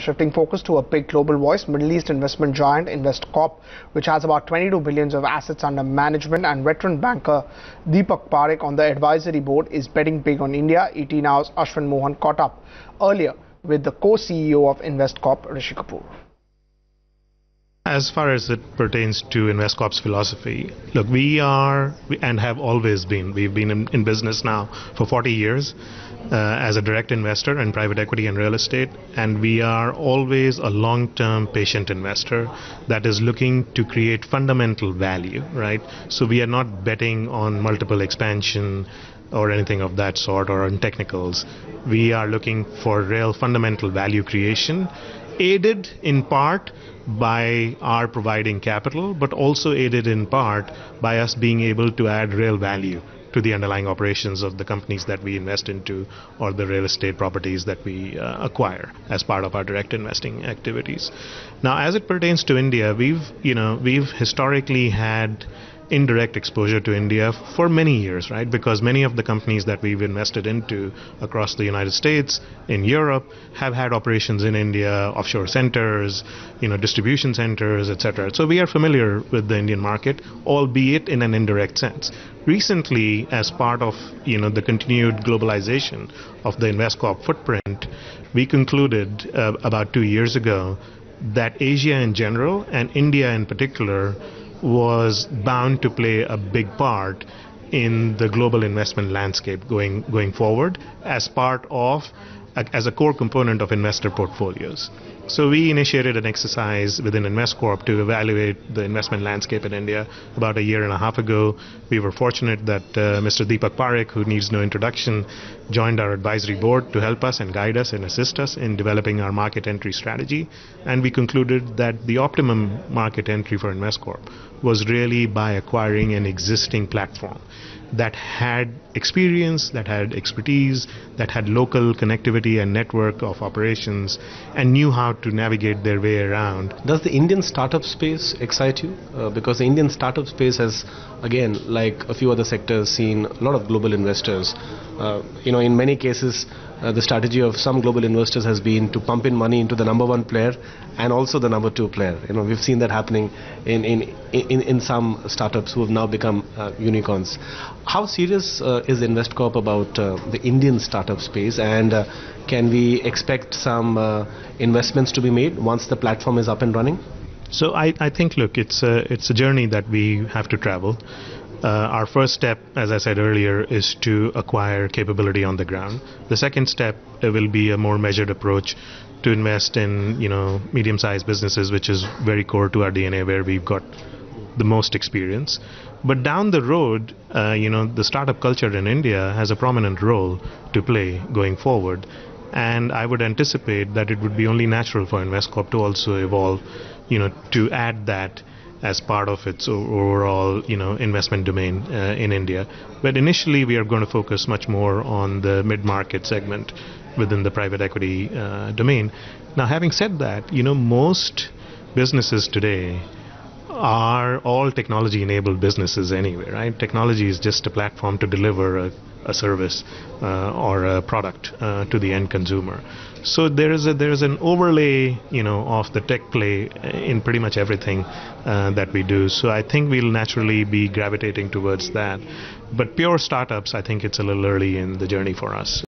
Shifting focus to a big global voice, Middle East investment giant Investcorp, which has about 22 billions of assets under management, and veteran banker Deepak Parekh on the advisory board is betting big on India. ET Now's Ashwin Mohan caught up earlier with the co-CEO of Investcorp, Rishi Kapoor. As far as it pertains to Investcorp's philosophy, look, we are and have always been, we've been in business now for 40 years as a direct investor in private equity and real estate, and we are always a long-term patient investor that is looking to create fundamental value, right? So we are not betting on multiple expansion or anything of that sort or on technicals. We are looking for real fundamental value creation, aided in part by our providing capital, but also aided in part by us being able to add real value to the underlying operations of the companies that we invest into or the real estate properties that we acquire as part of our direct investing activities. Now, as it pertains to India, we've historically had indirect exposure to India for many years, right? Because many of the companies that we've invested into across the United States, in Europe, have had operations in India, offshore centers, distribution centers, etc. So we are familiar with the Indian market, albeit in an indirect sense. Recently, as part of the continued globalization of the Investcorp footprint, we concluded about 2 years ago that Asia in general and India in particular was bound to play a big part in the global investment landscape going forward as a core component of investor portfolios. So we initiated an exercise within Investcorp to evaluate the investment landscape in India about a year and a half ago. We were fortunate that Mr. Deepak Parekh, who needs no introduction, joined our advisory board to help us and guide us and assist us in developing our market entry strategy. And we concluded that the optimum market entry for Investcorp was really by acquiring an existing platform that had experience, that had expertise, that had local connectivity and network of operations, and knew how to navigate their way around. Does the Indian startup space excite you? Because the Indian startup space has, again, like a few other sectors, seen a lot of global investors. In many cases, the strategy of some global investors has been to pump in money into the number one player and also the number two player. We've seen that happening in some startups who have now become unicorns. How serious is Investcorp about the Indian startup space, and can we expect some investments to be made once the platform is up and running? So I think, look, it's a journey that we have to travel. Our first step, as I said earlier, is to acquire capability on the ground. The second step will be a more measured approach to invest in medium-sized businesses, which is very core to our DNA, where we've got the most experience. But down the road, the startup culture in India has a prominent role to play going forward. And I would anticipate that it would be only natural for Investcorp to also evolve, to add that as part of its overall, investment domain in India. But initially, we are going to focus much more on the mid-market segment within the private equity domain. Now, having said that, most businesses today are all technology-enabled businesses anyway, right? Technology is just a platform to deliver a service or a product to the end consumer. So there is an overlay, of the tech play in pretty much everything that we do. So I think we'll naturally be gravitating towards that. But pure startups, I think it's a little early in the journey for us.